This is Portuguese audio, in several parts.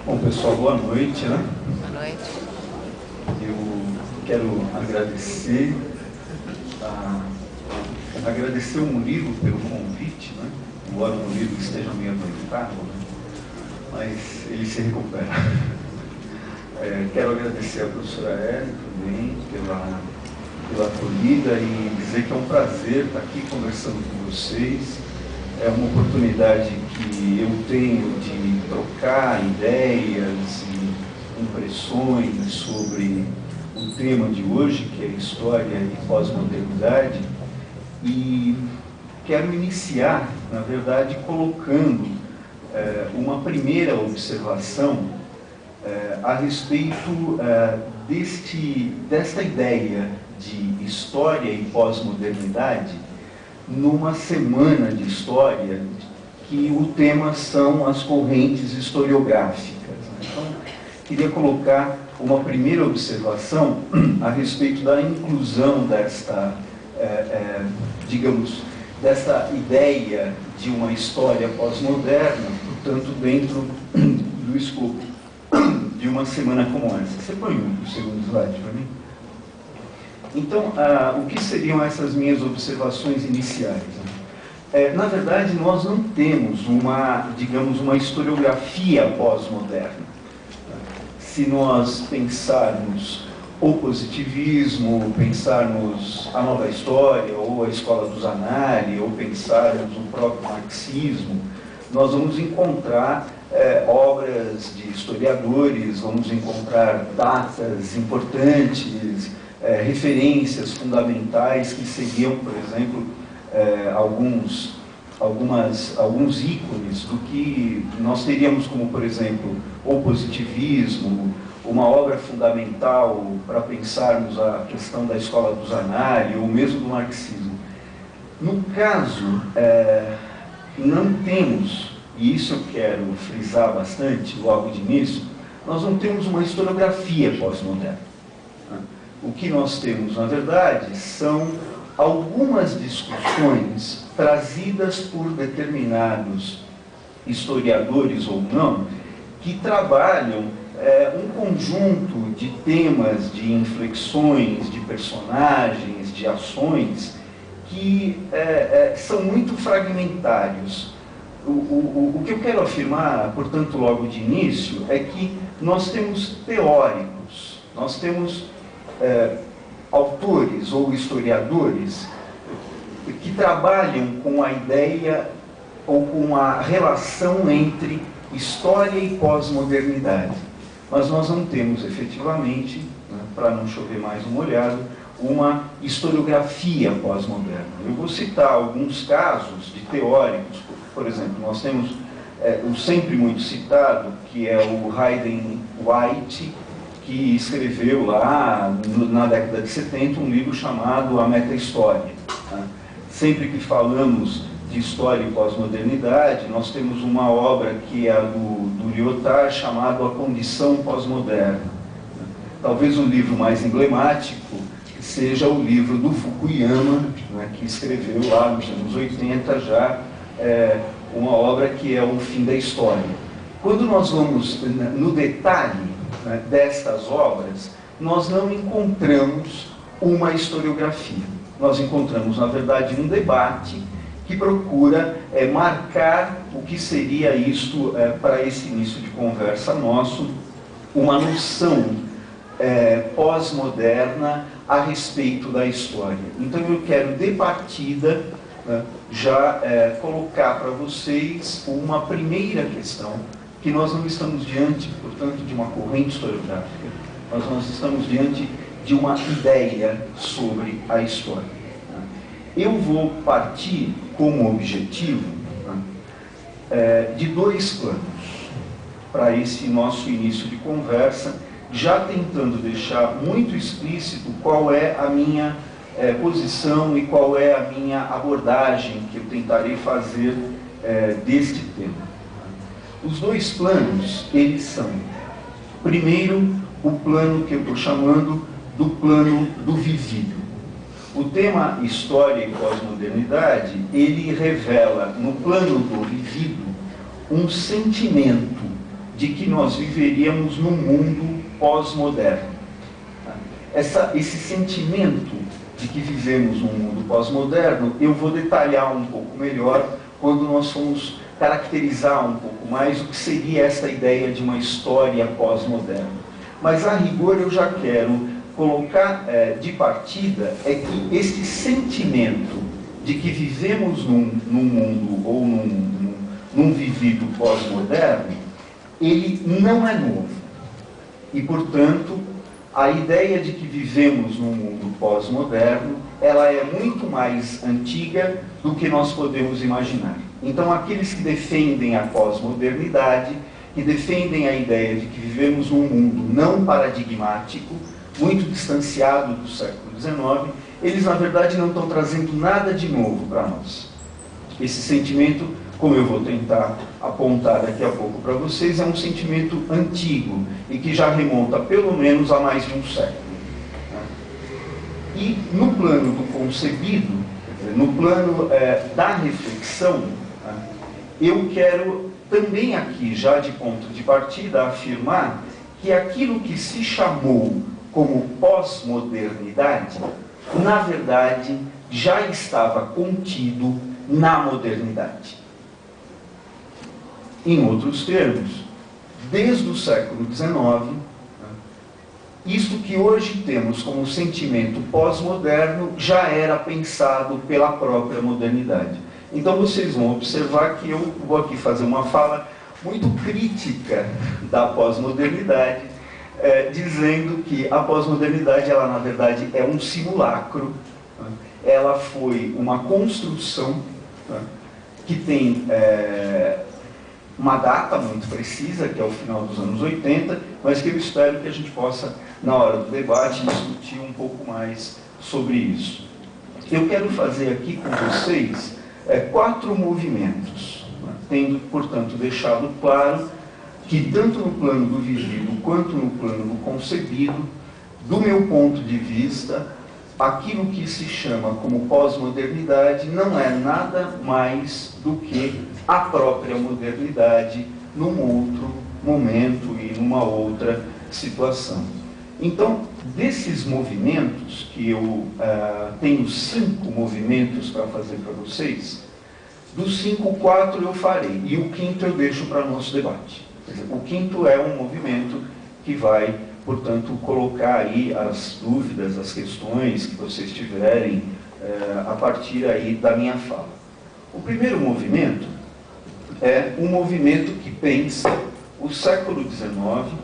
Bom, pessoal, boa noite, né? Boa noite. Eu quero agradecer o Murilo pelo convite, né? Embora o Murilo esteja meio adoentado, né? Mas ele se recupera. Quero agradecer a professora Ellen também pela acolhida e dizer que é um prazer estar aqui conversando com vocês. É uma oportunidade que eu tenho de trocar ideias e impressões sobre o tema de hoje, que é História e Pós-Modernidade, e quero iniciar, na verdade, colocando uma primeira observação a respeito desta ideia de história e pós-modernidade numa semana de história que o tema são as correntes historiográficas. Então, queria colocar uma primeira observação a respeito da inclusão desta, dessa ideia de uma história pós-moderna, portanto, dentro do escopo de uma semana como essa. Você põe o segundo slide para mim? Então, o que seriam essas minhas observações iniciais? Na verdade, nós não temos uma historiografia pós-moderna. Se nós pensarmos o positivismo, pensarmos a nova história, ou a escola do Zanardi, ou pensarmos o próprio marxismo, nós vamos encontrar obras de historiadores, vamos encontrar datas importantes, referências fundamentais que seriam, por exemplo, alguns ícones do que nós teríamos como, por exemplo, o positivismo, uma obra fundamental para pensarmos a questão da escola do Zanardi, ou mesmo do marxismo. No caso, não temos, e isso eu quero frisar bastante logo de início, nós não temos uma historiografia pós-moderna. O que nós temos, na verdade, são algumas discussões trazidas por determinados historiadores ou não, que trabalham um conjunto de temas, de inflexões, de personagens, de ações, que são muito fragmentários. O que eu quero afirmar, portanto, logo de início, é que nós temos teóricos, nós temos autores ou historiadores que trabalham com a ideia ou com a relação entre história e pós-modernidade. Mas nós não temos efetivamente, para não chover mais um molhado, uma historiografia pós-moderna. Eu vou citar alguns casos de teóricos. Por exemplo, nós temos o sempre muito citado, que é o Hayden White, que escreveu lá na década de 70 um livro chamado A Meta-História. Sempre que falamos de história e pós-modernidade, nós temos uma obra que é a do Lyotard, chamado A Condição Pós-Moderna. Talvez o livro mais emblemático seja o livro do Fukuyama, que escreveu lá nos anos 80 já uma obra que é O Fim da História. Quando nós vamos no detalhe destas obras, nós não encontramos uma historiografia. Nós encontramos, na verdade, um debate que procura marcar o que seria isto, para esse início de conversa nosso, uma noção pós-moderna a respeito da história. Então eu quero, de partida, já colocar para vocês uma primeira questão, que nós não estamos diante, portanto, de uma corrente historiográfica, mas nós estamos diante de uma ideia sobre a história. Eu vou partir como objetivo de dois planos para esse nosso início de conversa, já tentando deixar muito explícito qual é a minha posição e qual é a minha abordagem que eu tentarei fazer deste tema. Os dois planos, eles são, primeiro, o plano que eu estou chamando do plano do vivido. O tema História e Pós-Modernidade, ele revela, no plano do vivido, um sentimento de que nós viveríamos num mundo pós-moderno. Esse sentimento de que vivemos num mundo pós-moderno, eu vou detalhar um pouco melhor quando nós formos caracterizar um pouco mais o que seria essa ideia de uma história pós-moderna. Mas, a rigor, eu já quero colocar de partida que esse sentimento de que vivemos num mundo ou num vivido pós-moderno, ele não é novo. E, portanto, a ideia de que vivemos num mundo pós-moderno, ela é muito mais antiga do que nós podemos imaginar. Então, aqueles que defendem a pós-modernidade, que defendem a ideia de que vivemos num mundo não paradigmático, muito distanciado do século XIX, eles, na verdade, não estão trazendo nada de novo para nós. Esse sentimento, como eu vou tentar apontar daqui a pouco para vocês, é um sentimento antigo e que já remonta pelo menos a mais de um século. E no plano do concebido, no plano da reflexão, eu quero também aqui, já de ponto de partida, afirmar que aquilo que se chamou como pós-modernidade, na verdade, já estava contido na modernidade. Em outros termos, desde o século XIX, isto que hoje temos como sentimento pós-moderno já era pensado pela própria modernidade. Então vocês vão observar que eu vou aqui fazer uma fala muito crítica da pós-modernidade, dizendo que a pós-modernidade, ela na verdade é um simulacro, ela foi uma construção que tem uma data muito precisa, que é o final dos anos 80, mas que eu espero que a gente possa, na hora do debate, discutir um pouco mais sobre isso. Eu quero fazer aqui com vocês 4 movimentos, tendo, portanto, deixado claro que tanto no plano do vivido quanto no plano do concebido, do meu ponto de vista, aquilo que se chama como pós-modernidade não é nada mais do que a própria modernidade num outro momento e numa outra situação. Então, desses movimentos, que eu tenho 5 movimentos para fazer para vocês, dos 5, 4 eu farei, e o 5º eu deixo para nosso debate. Quer dizer, o 5º é um movimento que vai, portanto, colocar aí as dúvidas, as questões que vocês tiverem a partir aí da minha fala. O primeiro movimento é um movimento que pensa o século XIX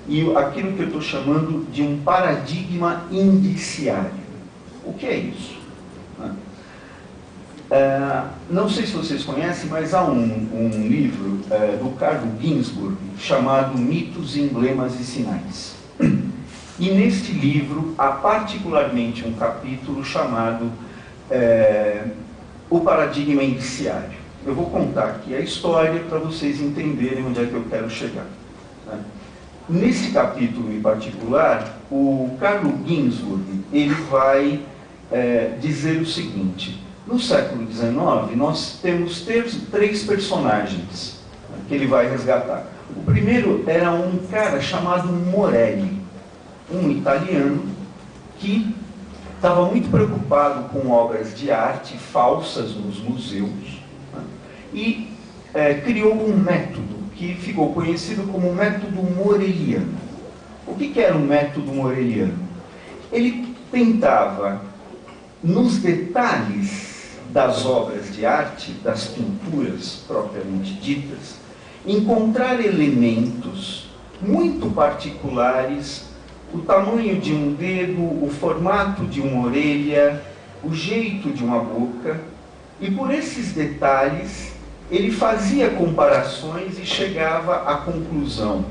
e aquilo que eu estou chamando de um paradigma indiciário. O que é isso? Não sei se vocês conhecem, mas há um livro do Carlo Ginzburg chamado Mitos, Emblemas e Sinais. E neste livro há particularmente um capítulo chamado O Paradigma Indiciário. Eu vou contar aqui a história para vocês entenderem onde é que eu quero chegar. Nesse capítulo em particular, o Carlo Ginzburg ele vai dizer o seguinte: no século XIX, nós temos 3 personagens que ele vai resgatar. O primeiro era um cara chamado Morelli, um italiano que estava muito preocupado com obras de arte falsas nos museus, e criou um método que ficou conhecido como método moreliano. O que era o método moreliano? Ele tentava, nos detalhes das obras de arte, das pinturas propriamente ditas, encontrar elementos muito particulares, o tamanho de um dedo, o formato de uma orelha, o jeito de uma boca, e por esses detalhes ele fazia comparações e chegava à conclusão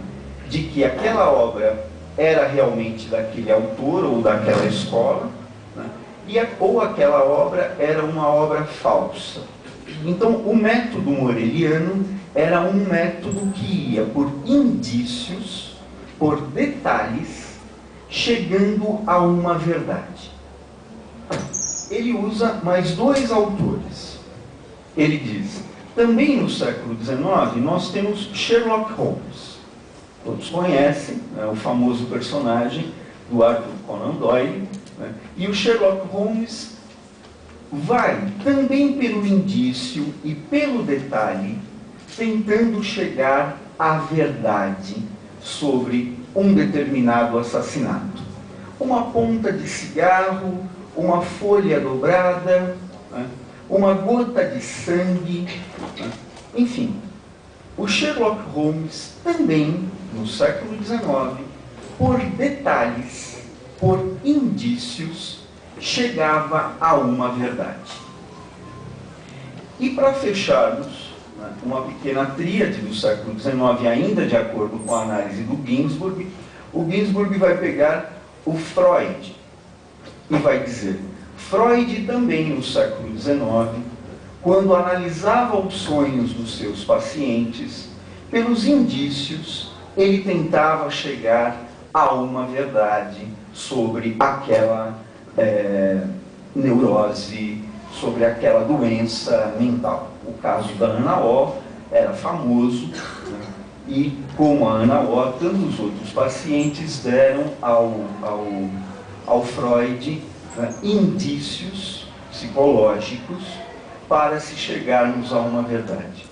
de que aquela obra era realmente daquele autor ou daquela escola, ou aquela obra era uma obra falsa. Então, o método moreliano era um método que ia por indícios, por detalhes, chegando a uma verdade. Ele usa mais 2 autores. Ele diz: Também no século XIX, nós temos Sherlock Holmes. Todos conhecem, né, o famoso personagem do Arthur Conan Doyle, né, e o Sherlock Holmes vai, também pelo indício e pelo detalhe, tentando chegar à verdade sobre um determinado assassinato. Uma ponta de cigarro, uma folha dobrada, né, uma gota de sangue, né, enfim. O Sherlock Holmes também, no século XIX, por detalhes, por indícios, chegava a uma verdade. E para fecharmos, né, uma pequena tríade do século XIX, ainda de acordo com a análise do Ginsburg, o Ginsburg vai pegar o Freud e vai dizer: Freud também no século XIX, quando analisava os sonhos dos seus pacientes, pelos indícios, ele tentava chegar a uma verdade sobre aquela neurose, sobre aquela doença mental. O caso da Ana O era famoso, né? E como a Ana O, tantos outros pacientes deram ao Freud, né, indícios psicológicos para se chegarmos a uma verdade.